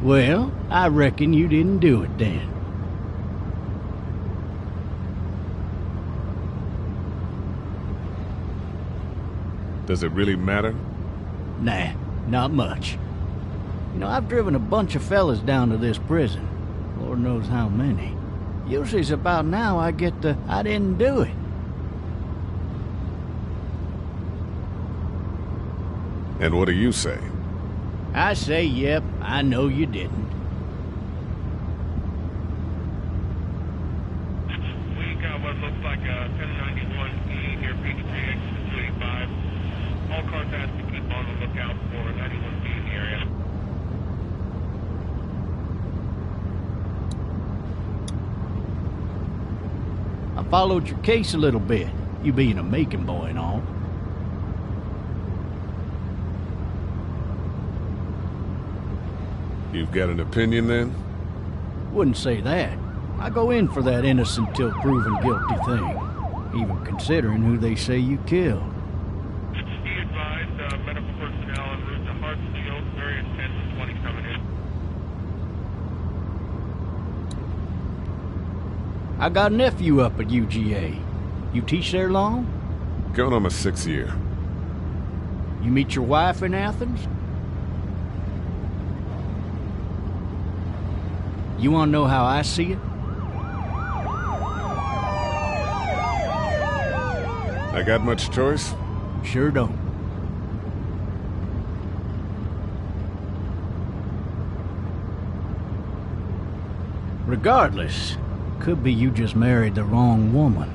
Well, I reckon you didn't do it then. Does it really matter? Nah, not much. You know, I've driven a bunch of fellas down to this prison. Lord knows how many. Usually it's about now I get the, I didn't do it. And what do you say? I say, yep, I know you didn't. We got what looks like a 1091E near Peachtree exit 285. All cars have to keep on the lookout for 91B in the area. I followed your case a little bit, you being a Macon boy and all. You've got an opinion then? Wouldn't say that. I go in for that innocent till proven guilty thing, even considering who they say you killed. Be advised, medical personnel en route to Hartsfield, very intense 20 coming in. I got a nephew up at UGA. You teach there long? Going on my 6th year. You meet your wife in Athens? You want to know how I see it? I got much choice? Sure don't. Regardless, could be you just married the wrong woman.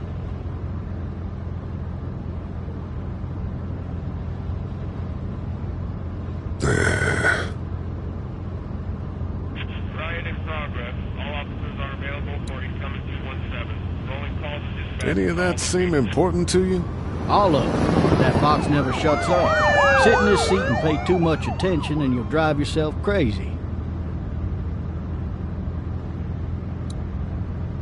Riot in progress. All officers are available for incoming 217. Rolling calls to dispatch. Any of that seem important to you? All of them. That fox never shuts up. Sit in this seat and pay too much attention and you'll drive yourself crazy.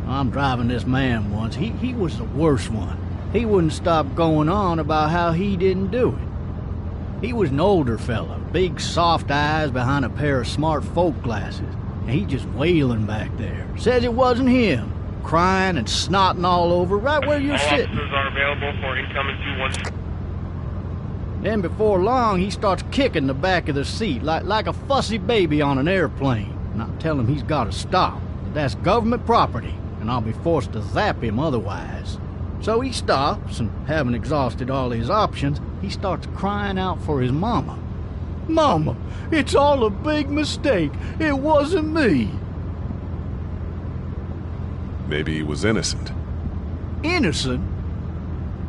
I'm driving this man once. He was the worst one. He wouldn't stop going on about how he didn't do it. He was an older fella, big soft eyes behind a pair of smart folk glasses. And he just wailing back there. Says it wasn't him. Crying and snotting all over right where you're sitting. All officers are available for incoming 217. Then before long, he starts kicking the back of the seat like a fussy baby on an airplane. And I tell him he's got to stop. That's government property, and I'll be forced to zap him otherwise. So he stops, and having exhausted all his options, he starts crying out for his mama. Mama, it's all a big mistake. It wasn't me. Maybe he was innocent. Innocent?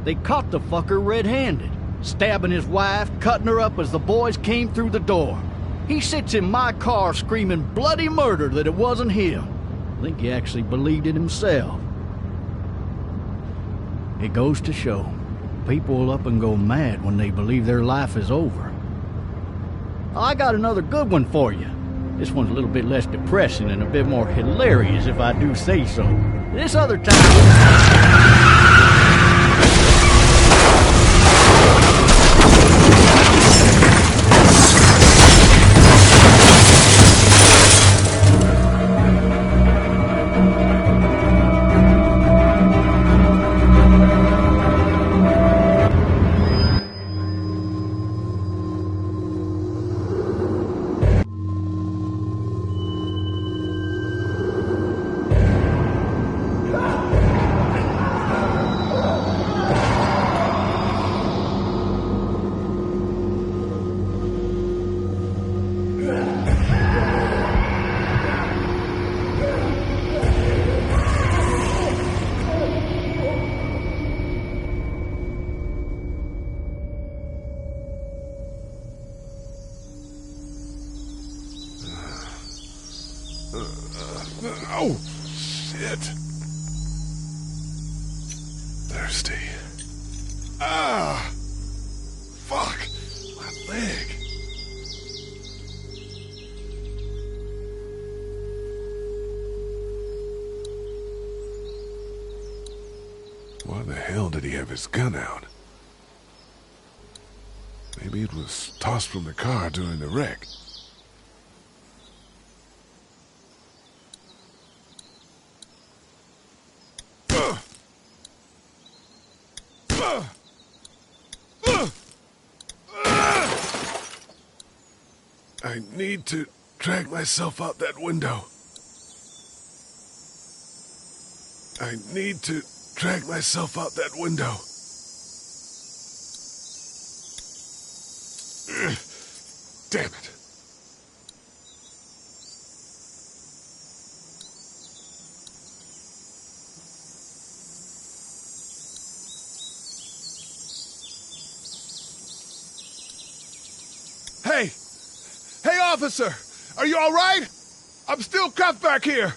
They caught the fucker red-handed, stabbing his wife, cutting her up as the boys came through the door. He sits in my car screaming bloody murder that it wasn't him. I think he actually believed it himself. It goes to show, people will up and go mad when they believe their life is over. Oh, I got another good one for you. This one's a little bit less depressing and a bit more hilarious, if I do say so. This other time... Oh, shit. Thirsty. Ah! Fuck! My leg. Why the hell did he have his gun out? Maybe it was tossed from the car during the wreck. I need to drag myself out that window. I need to drag myself out that window. Damn it. Hey! Hey, officer! Are you all right? I'm still cuffed back here.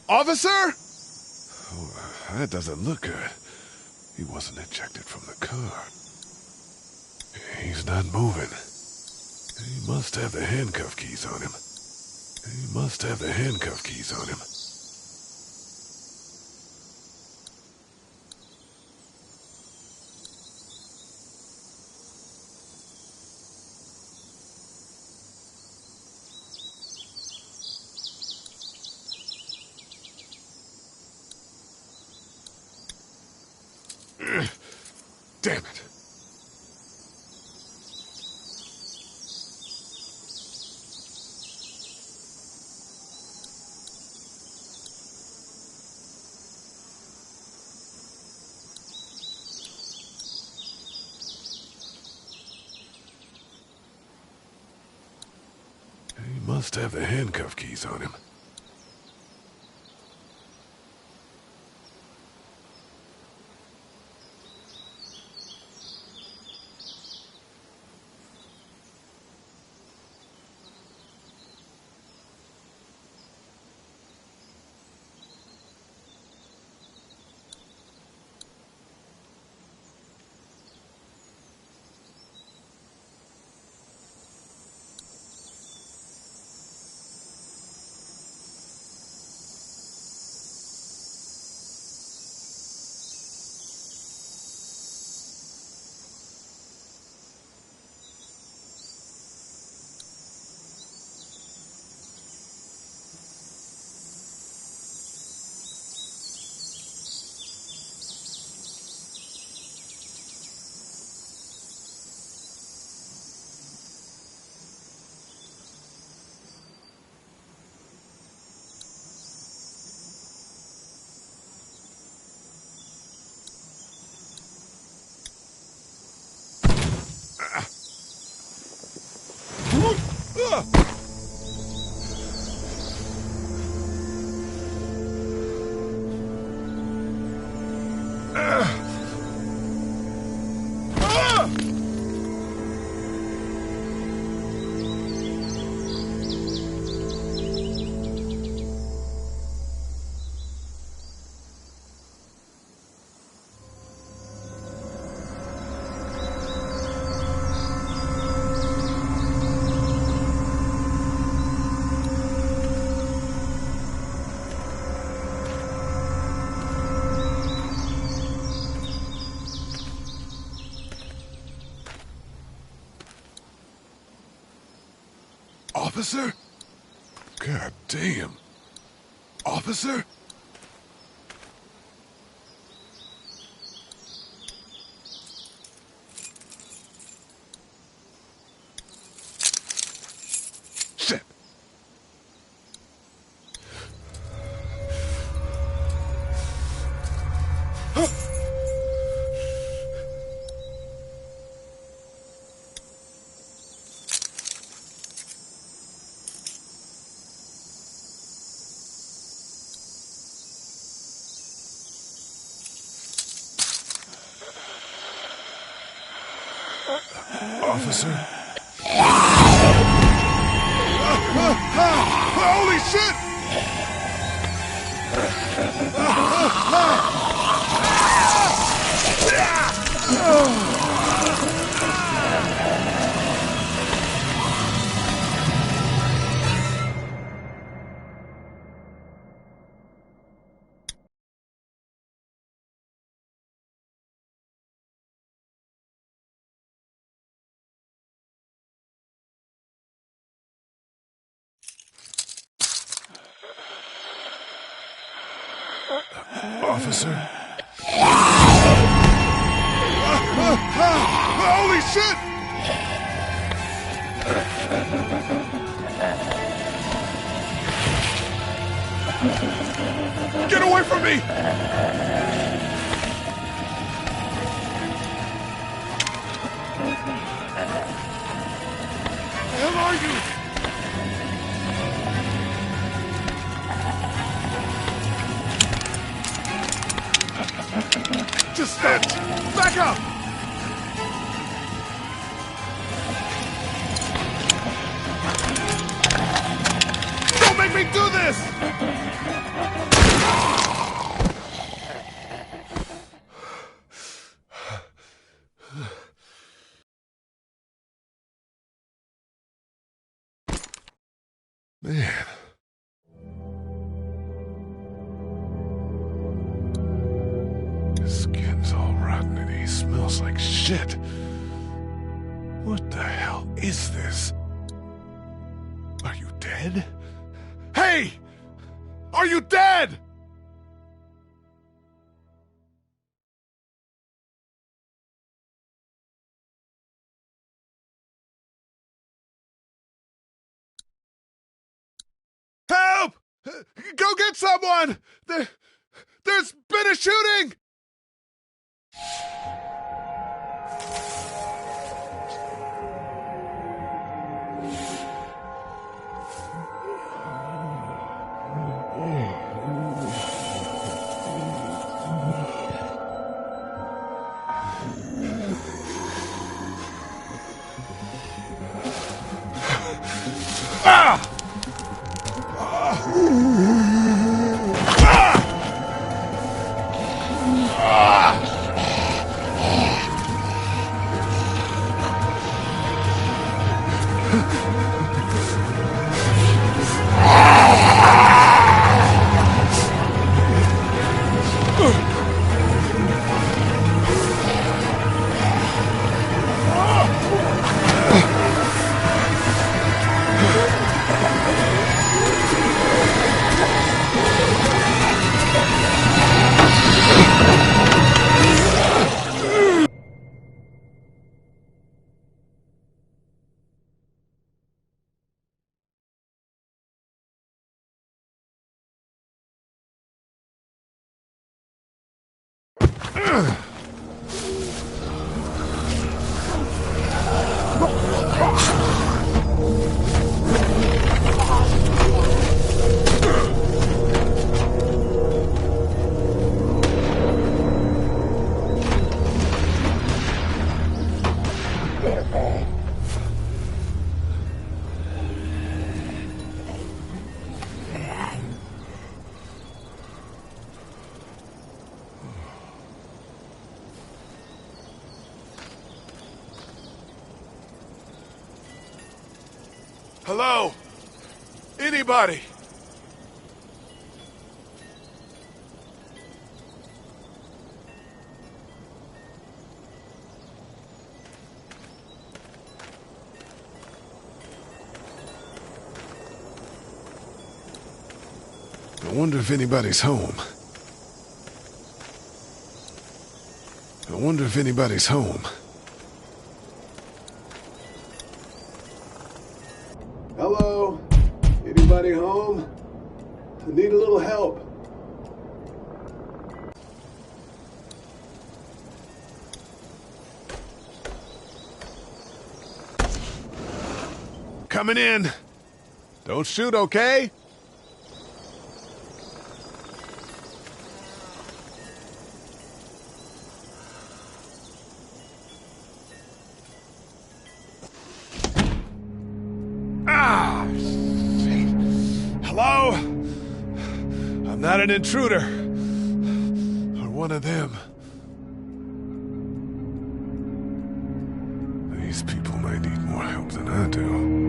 Officer? Oh, that doesn't look good. He wasn't ejected from the car. He's not moving. He must have the handcuff keys on him. He must have the handcuff keys on him. Damn it. He must have the handcuff keys on him. Officer? God damn. Officer? Shit. Officer? Holy shit! Officer? Holy shit! Get away from me! Where are you? Just stand! Back up! Don't make me do this! Man. His skin's all rotten and he smells like shit. What the hell is this? Are you dead? Hey! Are you dead? Help! Go get someone! There's been a shooting! Ah! Hello? Anybody? I wonder if anybody's home. I wonder if anybody's home. Hello? Anybody home? I need a little help. Coming in. Don't shoot, okay? Ah, shit. Hello? I'm not an intruder. Or one of them. These people might need more help than I do.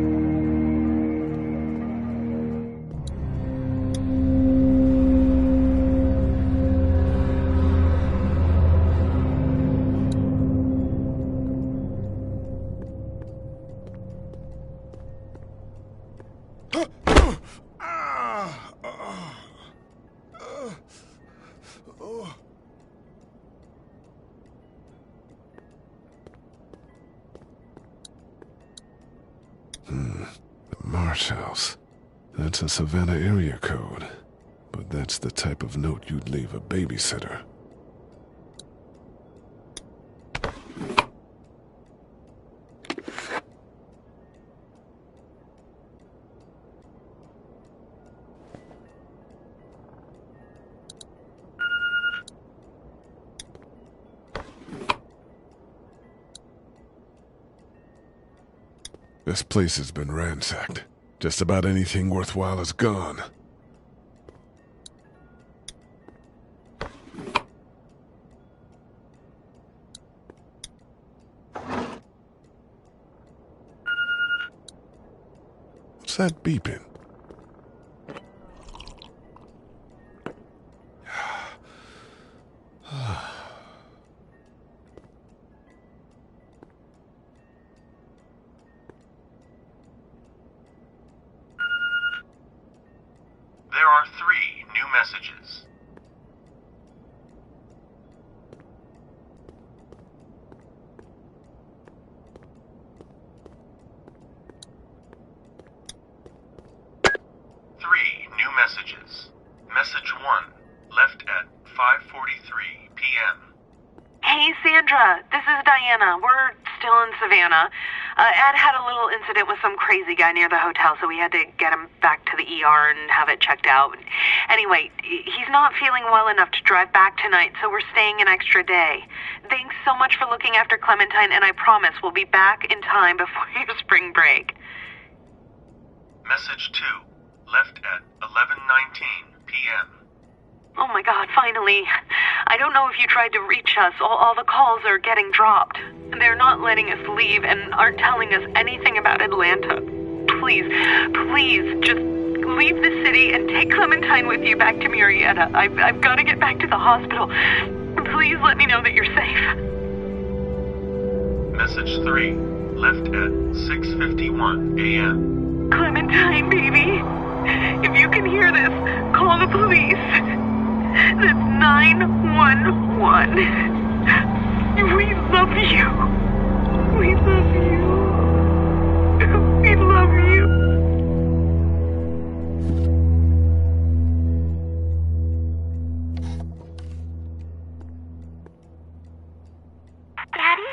Marsh House. That's a Savannah area code. But that's the type of note you'd leave a babysitter. This place has been ransacked. Just about anything worthwhile is gone. What's that beeping? There are 3 new messages. Message 1, left at 5:43 p.m. Hey, Sandra, this is Diana. We're still in Savannah. Ed had a little incident with some crazy guy near the hotel, so we had to get him back to the ER and have it checked out. Anyway, he's not feeling well enough to drive back tonight, so we're staying an extra day. Thanks so much for looking after Clementine, and I promise we'll be back in time before your spring break. Message 2, left at 11:19 p.m. Oh my God, finally. I don't know if you tried to reach us. All the calls are getting dropped. They're not letting us leave and aren't telling us anything about Atlanta. Please, just leave the city and take Clementine with you back to Murrieta. I've got to get back to the hospital. Please let me know that you're safe. Message 3, left at 6:51 a.m. Clementine, baby. If you can hear this, call the police. That's 911. We love you. We love you. We love you. Daddy?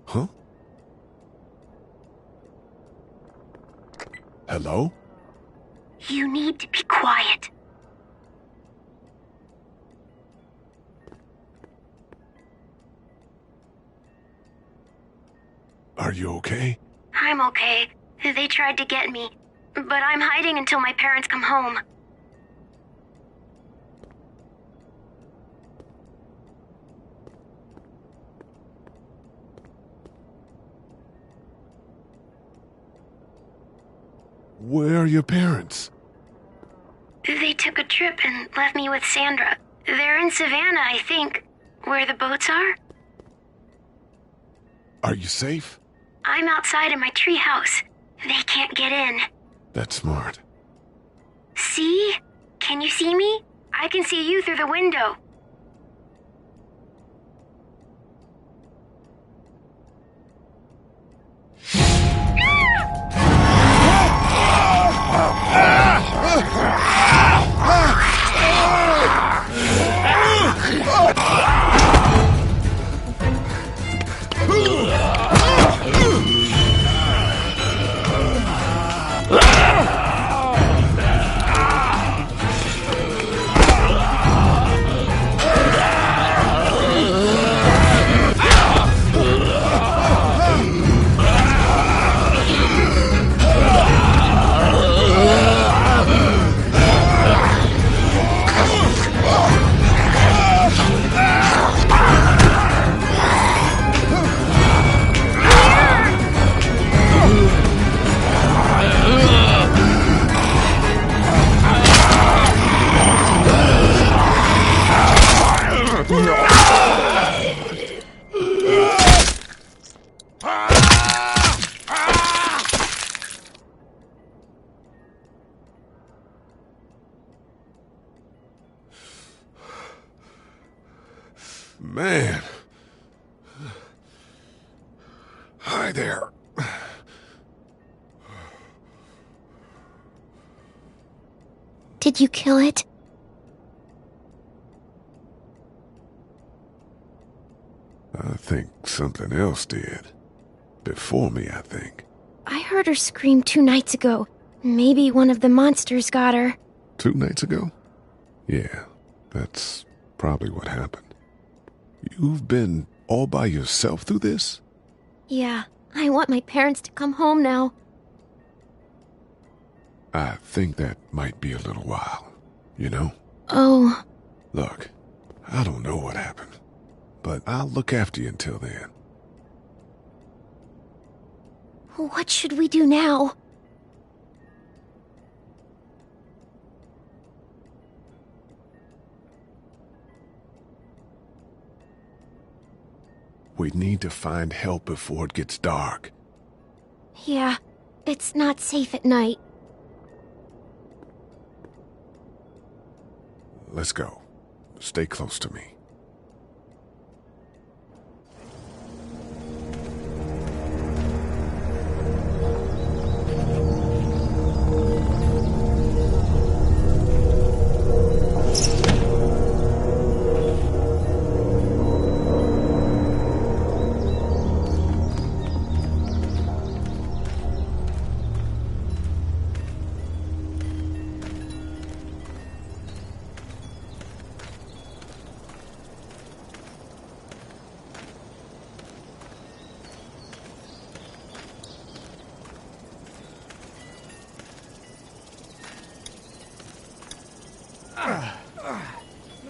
Huh? Hello? You need to be quiet. Are you okay? I'm okay. They tried to get me, but I'm hiding until my parents come home. Where are your parents? They took a trip and left me with Sandra. They're in Savannah, I think, where the boats are. Are you safe? I'm outside in my treehouse. They can't get in. That's smart. See? Can you see me? I can see you through the window. Man. Hi there. Did you kill it? I think something else did. Before me, I think. I heard her scream 2 nights ago. Maybe one of the monsters got her. 2 nights ago? Yeah, that's probably what happened. You've been all by yourself through this? Yeah, I want my parents to come home now. I think that might be a little while, you know? Oh. Look, I don't know what happened, but I'll look after you until then. What should we do now? We need to find help before it gets dark. Yeah, it's not safe at night. Let's go. Stay close to me.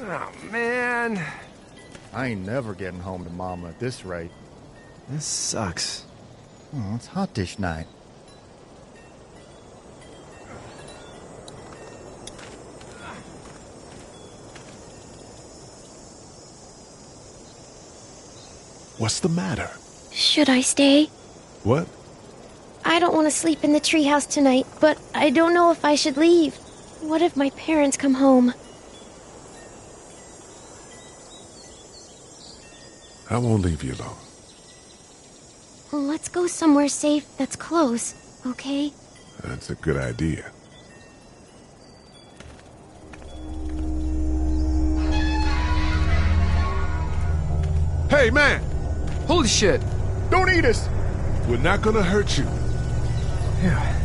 Oh, man. I ain't never getting home to Mama at this rate. This sucks. Oh, it's hot dish night. What's the matter? Should I stay? What? I don't want to sleep in the treehouse tonight, but I don't know if I should leave. What if my parents come home? I won't leave you alone. Let's go somewhere safe that's close, okay? That's a good idea. Hey, man! Holy shit! Don't eat us! We're not gonna hurt you. Yeah.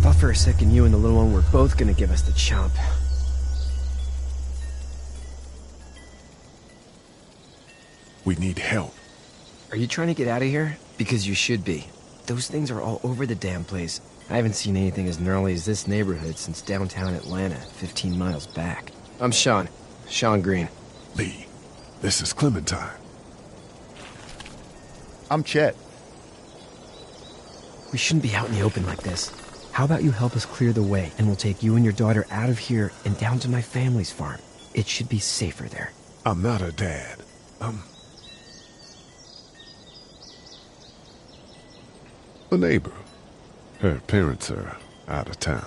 Thought for a second you and the little one were both gonna give us the chomp. We need help. Are you trying to get out of here? Because you should be. Those things are all over the damn place. I haven't seen anything as gnarly as this neighborhood since downtown Atlanta, 15 miles back. I'm Sean. Sean Green. Lee, this is Clementine. I'm Chet. We shouldn't be out in the open like this. How about you help us clear the way, and we'll take you and your daughter out of here and down to my family's farm. It should be safer there. I'm not her dad. A neighbor. Her parents are out of town.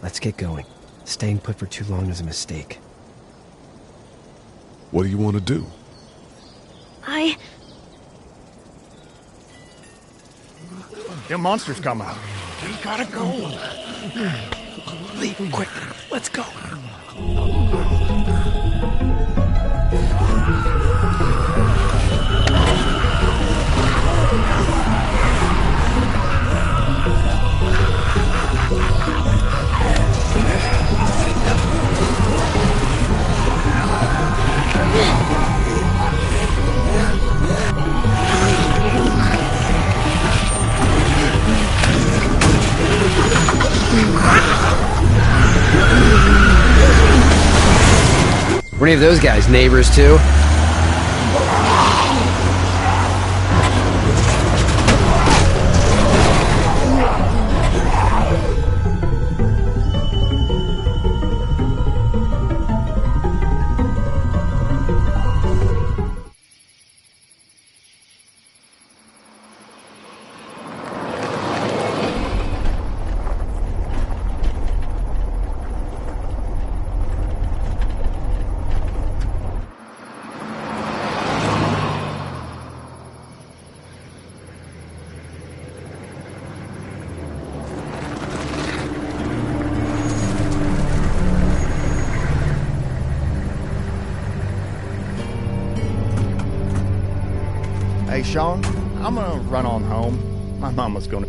Let's get going. Staying put for too long is a mistake. What do you want to do? Them monsters come out. We gotta go. Lee, quick, let's go. Were any of those guys neighbors too? Hey, Sean, I'm gonna run on home. My mama's gonna...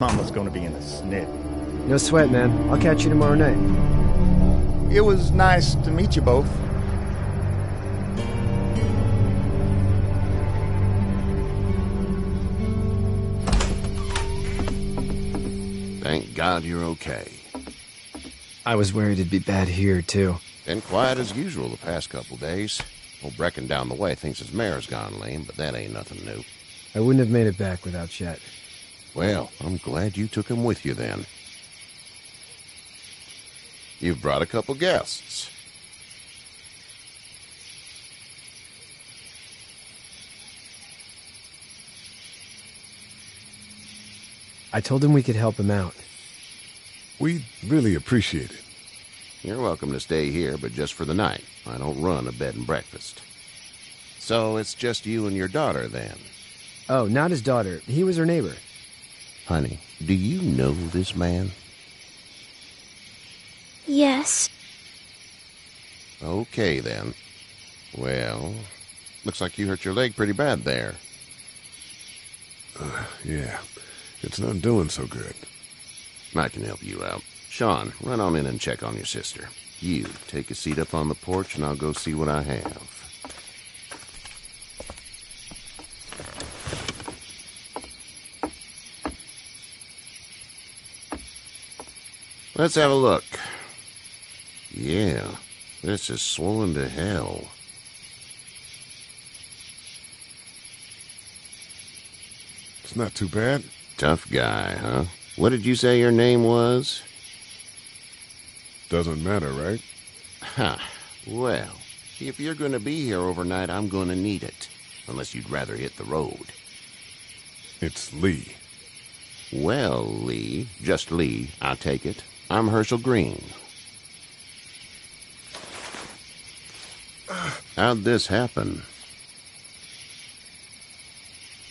Mama's gonna be in a snit. No sweat, man. I'll catch you tomorrow night. It was nice to meet you both. Thank God you're okay. I was worried it'd be bad here, too. Been quiet as usual the past couple days. Old Brecken down the way thinks his mare's gone lame, but that ain't nothing new. I wouldn't have made it back without Chet. Well, I'm glad you took him with you then. You've brought a couple guests. I told him we could help him out. We really appreciate it. You're welcome to stay here, but just for the night. I don't run a bed and breakfast. So it's just you and your daughter then? Oh, not his daughter. He was her neighbor. Honey, do you know this man? Yes. Okay, then. Well, looks like you hurt your leg pretty bad there. Yeah, it's not doing so good. I can help you out. Sean, run on in and check on your sister. You, take a seat up on the porch and I'll go see what I have. Let's have a look. Yeah, this is swollen to hell. It's not too bad. Tough guy, huh? What did you say your name was? Doesn't matter, right? Ha. Well, if you're going to be here overnight, I'm going to need it. Unless you'd rather hit the road. It's Lee. Well, Lee, just Lee, I'll take it. I'm Herschel Green. How'd this happen?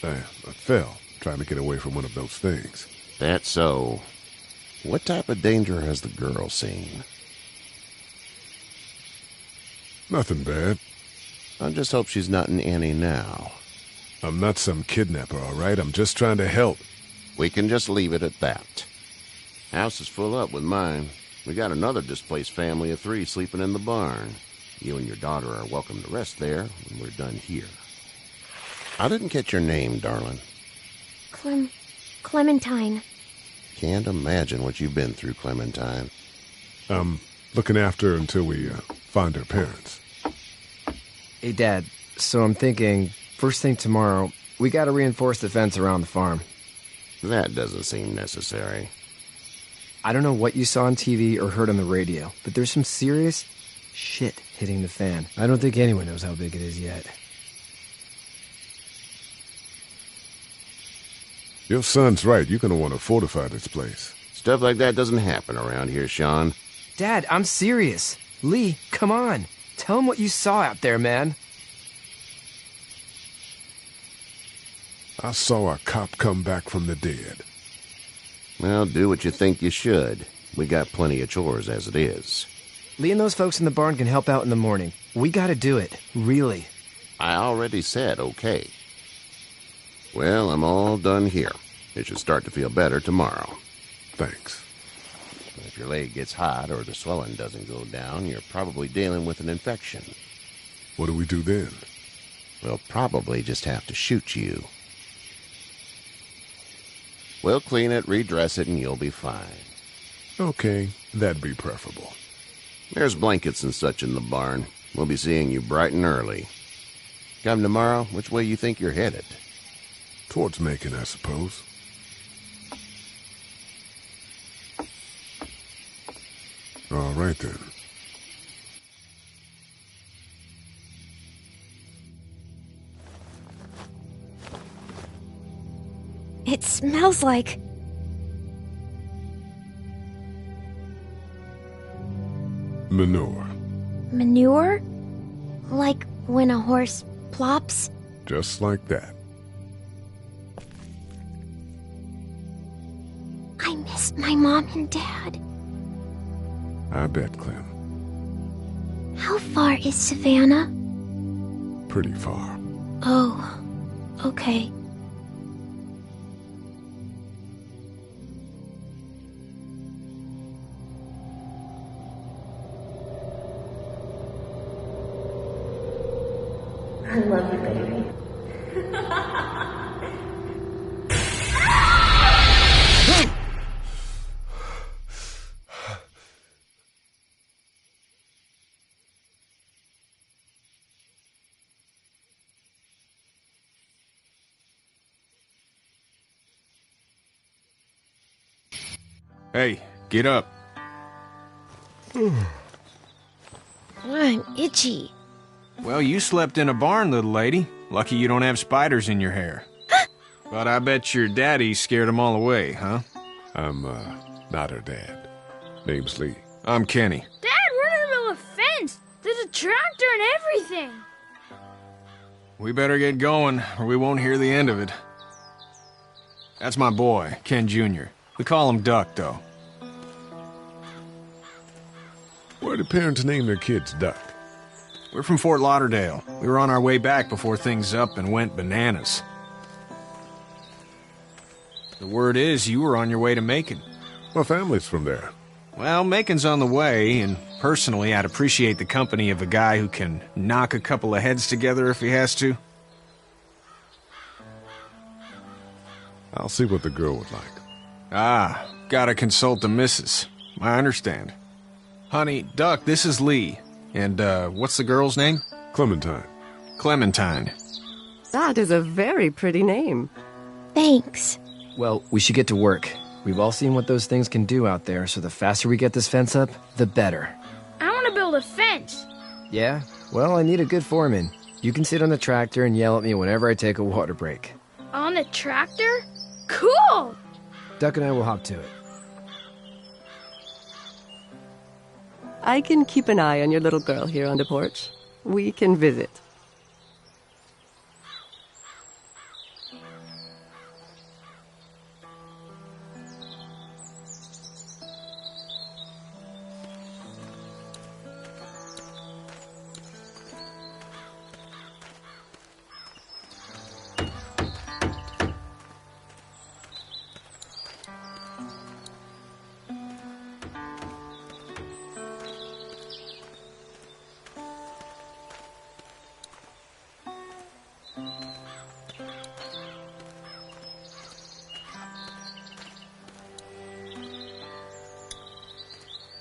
I fell, trying to get away from one of those things. That's so. What type of danger has the girl seen? Nothing bad. I just hope she's not in any now. I'm not some kidnapper, all right? I'm just trying to help. We can just leave it at that. House is full up with mine. We got another displaced family of 3 sleeping in the barn. You and your daughter are welcome to rest there when we're done here. I didn't catch your name, darling. Clementine. Can't imagine what you've been through, Clementine. Looking after her until we find her parents. Hey, Dad, so I'm thinking, first thing tomorrow, we gotta reinforce the fence around the farm. That doesn't seem necessary. I don't know what you saw on TV or heard on the radio, but there's some serious shit hitting the fan. I don't think anyone knows how big it is yet. Your son's right. You're gonna want to fortify this place. Stuff like that doesn't happen around here, Sean. Dad, I'm serious. Lee, come on. Tell him what you saw out there, man. I saw a cop come back from the dead. Well, do what you think you should. We got plenty of chores as it is. Lee and those folks in the barn can help out in the morning. We gotta do it. Really. I already said okay. Well, I'm all done here. It should start to feel better tomorrow. Thanks. If your leg gets hot or the swelling doesn't go down, you're probably dealing with an infection. What do we do then? We'll probably just have to shoot you. We'll clean it, redress it, and you'll be fine. Okay, that'd be preferable. There's blankets and such in the barn. We'll be seeing you bright and early. Come tomorrow, which way you think you're headed? Towards Macon, I suppose. All right, then. It smells like... Manure. manure? Like when a horse plops? Just like that. I miss my mom and dad. I bet, Clem. How far is Savannah? Pretty far. Oh, okay. I love you, baby. Hey, get up. I'm itchy. Well, you slept in a barn, little lady. Lucky you don't have spiders in your hair. But I bet your daddy scared them all away, huh? I'm, not her dad. Name's Lee. I'm Kenny. Dad, we're in the middle of a fence. There's a tractor and everything. We better get going, or we won't hear the end of it. That's my boy, Ken Jr. We call him Duck, though. Why do parents name their kids Duck? We're from Fort Lauderdale. We were on our way back before things up and went bananas. The word is you were on your way to Macon. My family's from there. Well, Macon's on the way, and personally, I'd appreciate the company of a guy who can knock a couple of heads together if he has to. I'll see what the girl would like. Ah, gotta consult the missus. I understand. Honey, Duck, this is Lee. And, what's the girl's name? Clementine. Clementine. That is a very pretty name. Thanks. Well, we should get to work. We've all seen what those things can do out there, so the faster we get this fence up, the better. I want to build a fence. Yeah? Well, I need a good foreman. You can sit on the tractor and yell at me whenever I take a water break. On the tractor? Cool! Duck and I will hop to it. I can keep an eye on your little girl here on the porch. We can visit.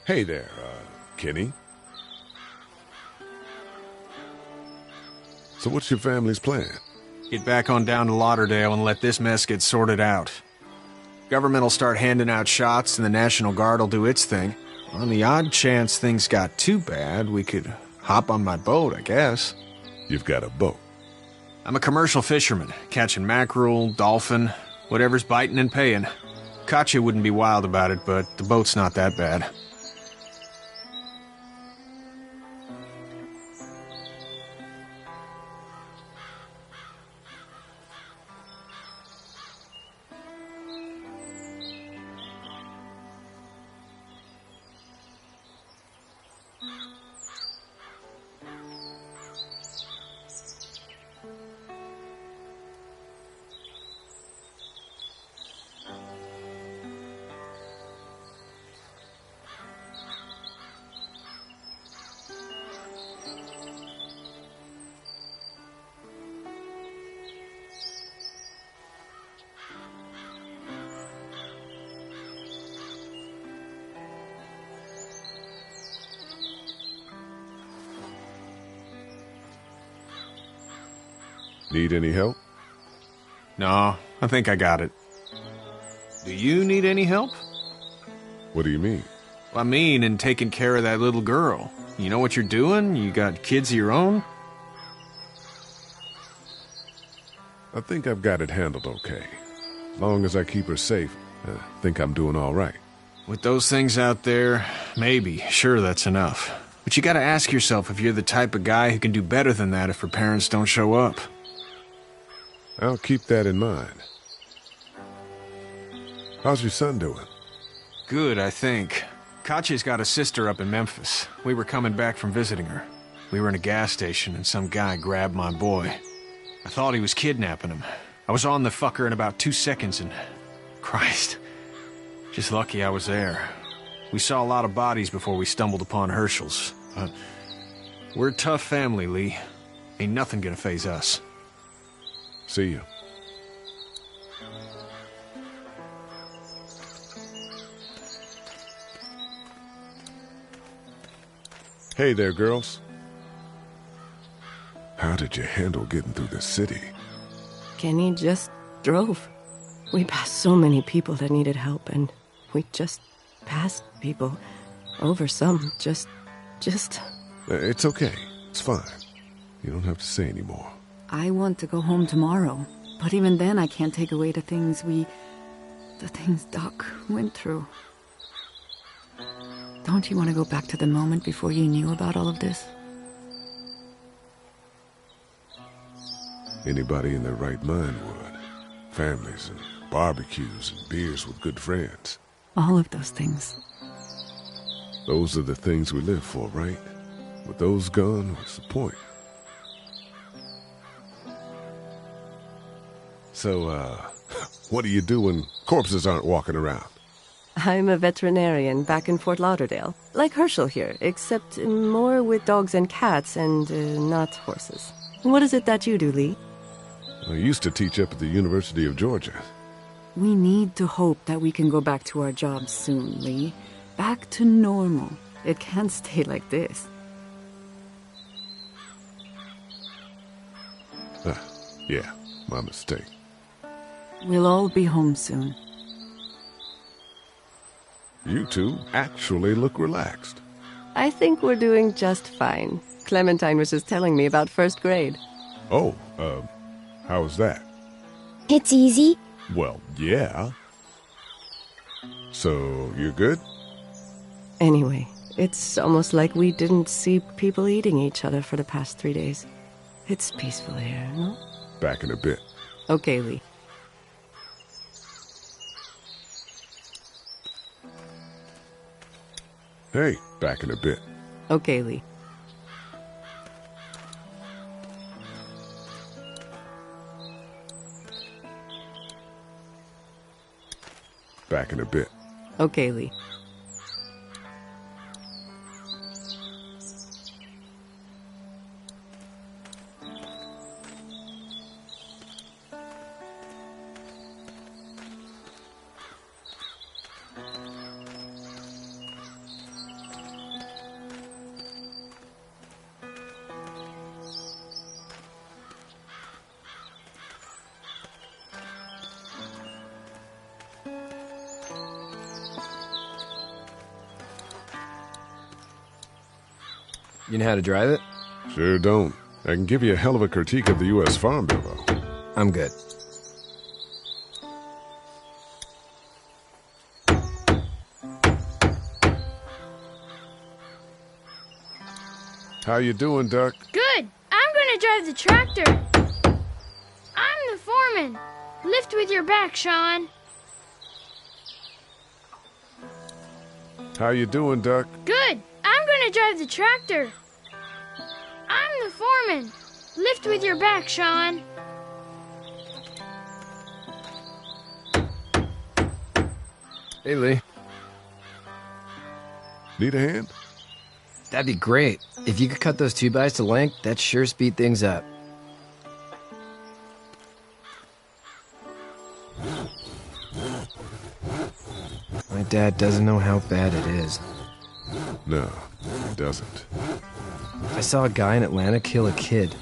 Hey there, Kenny. So what's your family's plan? Get back on down to Lauderdale and let this mess get sorted out. Government will start handing out shots and the National Guard will do its thing. On the odd chance things got too bad, we could hop on my boat, I guess. You've got a boat? I'm a commercial fisherman, catching mackerel, dolphin, whatever's biting and paying. Katya wouldn't be wild about it, but the boat's not that bad. Need any help? No, I think I got it. Do you need any help? What do you mean? I mean, in taking care of that little girl. You know what you're doing? You got kids of your own? I think I've got it handled okay. As long as I keep her safe, I think I'm doing all right. With those things out there, maybe. Sure, that's enough. But you gotta ask yourself if you're the type of guy who can do better than that if her parents don't show up. I'll keep that in mind. How's your son doing? Good, I think. Katya's got a sister up in Memphis. We were coming back from visiting her. We were in a gas station and some guy grabbed my boy. I thought he was kidnapping him. I was on the fucker in about 2 seconds and... Christ. Just lucky I was there. We saw a lot of bodies before we stumbled upon Herschel's. But we're a tough family, Lee. Ain't nothing gonna faze us. See you. Hey there, girls. How did you handle getting through the city? Kenny just drove. We passed so many people that needed help, and we just passed people. Over some, just... It's okay. It's fine. You don't have to say any more. I want to go home tomorrow, but even then I can't take away the things Doc went through. Don't you want to go back to the moment before you knew about all of this? Anybody in their right mind would. Families and barbecues and beers with good friends. All of those things. Those are the things we live for, right? With those gone, what's the point? So, what do you do when corpses aren't walking around? I'm a veterinarian back in Fort Lauderdale. Like Herschel here, except more with dogs and cats and not horses. What is it that you do, Lee? I used to teach up at the University of Georgia. We need to hope that we can go back to our jobs soon, Lee. Back to normal. It can't stay like this. Yeah, my mistake. We'll all be home soon. You two actually look relaxed. I think we're doing just fine. Clementine was just telling me about first grade. Oh, how was that? It's easy. Well, yeah. So, you're good? Anyway, it's almost like we didn't see people eating each other for the past 3 days. It's peaceful here, no? Back in a bit. Okay, Lee. Hey, back in a bit. Okay, Lee. Back in a bit. Okay, Lee. You know how to drive it? Sure don't. I can give you a hell of a critique of the U.S. Farm Bill, though. I'm good. How you doing, Duck? Good. I'm gonna drive the tractor. I'm the foreman. Lift with your back, Sean. How you doing, Duck? Good. I'm gonna drive the tractor. I'm the foreman. Lift with your back, Sean. Hey, Lee. Need a hand? That'd be great. If you could cut those 2x to length, that'd sure speed things up. My dad doesn't know how bad it is. No, he doesn't. I saw a guy in Atlanta kill a kid.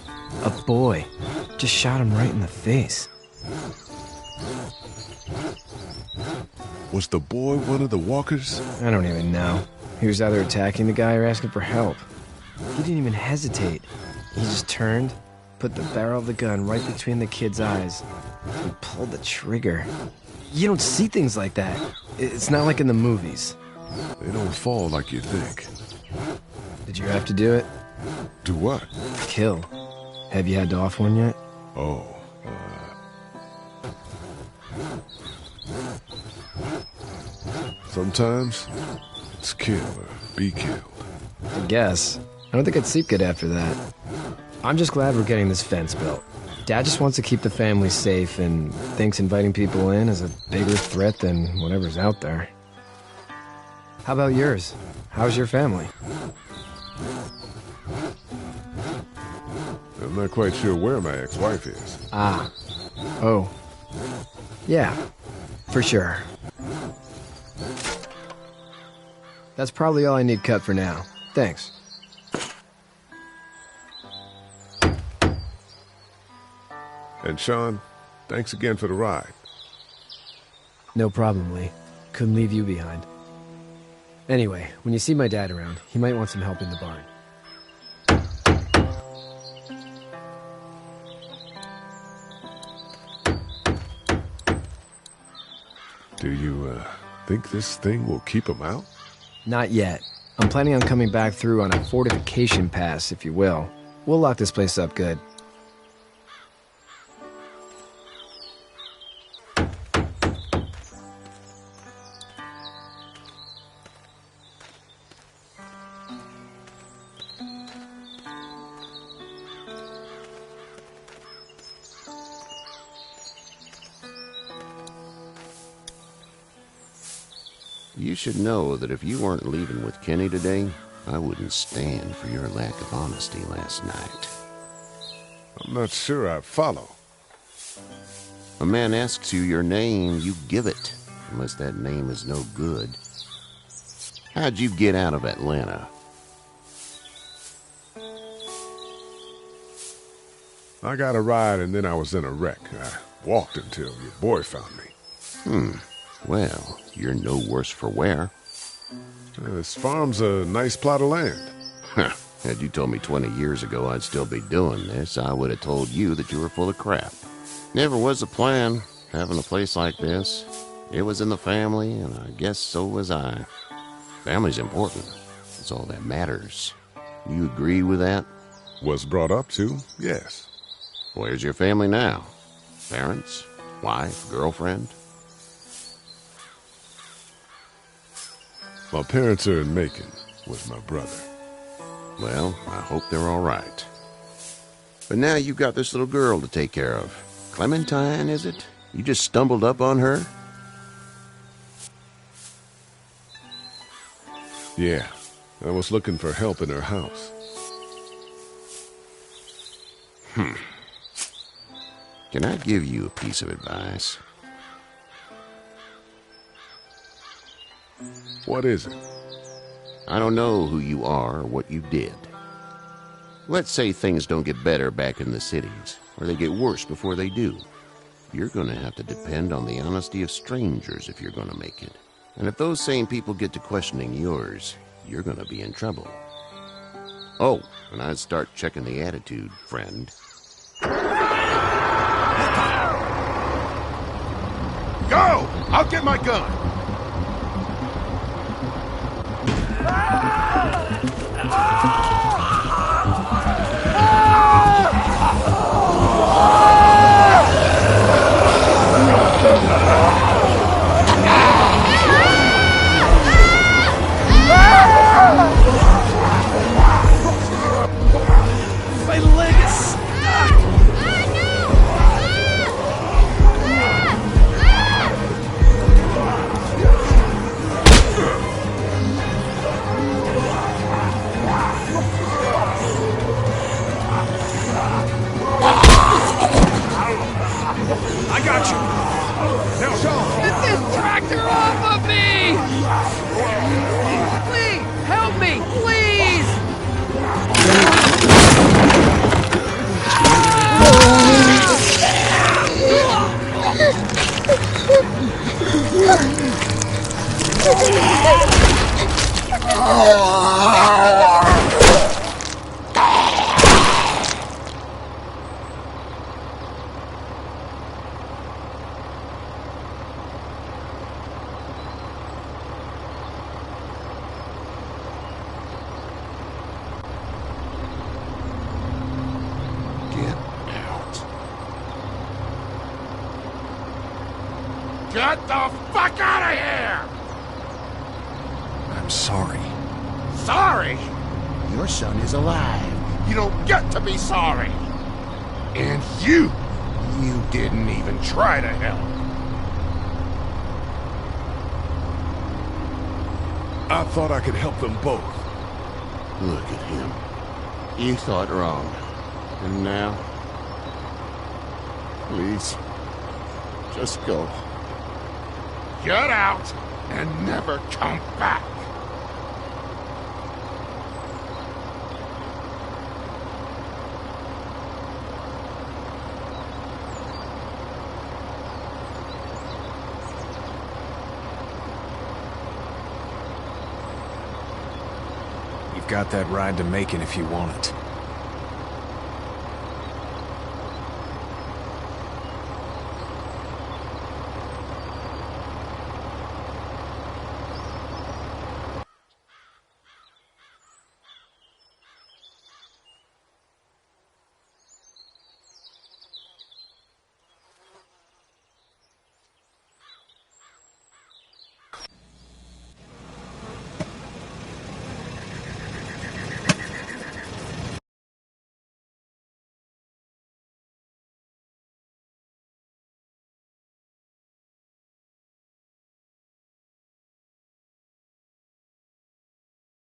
A boy. Just shot him right in the face. Was the boy one of the walkers? I don't even know. He was either attacking the guy or asking for help. He didn't even hesitate. He just turned, put the barrel of the gun right between the kid's eyes, and pulled the trigger. You don't see things like that. It's not like in the movies. They don't fall like you think. Did you have to do it? Do what? Kill. Have you had to off one yet? Oh, sometimes it's kill or be killed. I guess. I don't think I'd sleep good after that. I'm just glad we're getting this fence built. Dad just wants to keep the family safe and thinks inviting people in is a bigger threat than whatever's out there. How about yours? How's your family? I'm not quite sure where my ex-wife is. Ah. Oh. Yeah. For sure. That's probably all I need cut for now. Thanks. And Sean, thanks again for the ride. No problem, Lee. Couldn't leave you behind. Anyway, when you see my dad around, he might want some help in the barn. Do you, think this thing will keep him out? Not yet. I'm planning on coming back through on a fortification pass, if you will. We'll lock this place up good. You should know that if you weren't leaving with Kenny today, I wouldn't stand for your lack of honesty last night. I'm not sure I follow. A man asks you your name, you give it, unless that name is no good. How'd you get out of Atlanta? I got a ride and then I was in a wreck. I walked until your boy found me. Well, you're no worse for wear. This farm's a nice plot of land. Had you told me 20 years ago I'd still be doing this, I would have told you that you were full of crap. Never was a plan, having a place like this. It was in the family, and I guess so was I. Family's important. It's all that matters. You agree with that? Was brought up to, yes. Where's your family now? Parents? Wife? Girlfriend? My parents are in Macon with my brother. Well, I hope they're all right. But now you've got this little girl to take care of. Clementine, is it? You just stumbled up on her? Yeah, I was looking for help in her house. Can I give you a piece of advice? What is it? I don't know who you are or what you did. Let's say things don't get better back in the cities, or they get worse before they do. You're going to have to depend on the honesty of strangers if you're going to make it. And if those same people get to questioning yours, you're going to be in trouble. Oh, and I'd start checking the attitude, friend. Go! I'll get my gun! My leg is stuck! I got you. Now, Sean. Get this tractor off of me! Please, help me, please! Get the fuck out of here! I'm sorry. Sorry? Your son is alive. You don't get to be sorry. And you didn't even try to help. I thought I could help them both. Look at him. You thought wrong. And now? Please, just go. Get out and never come back. You've got that ride to Macon if you want it.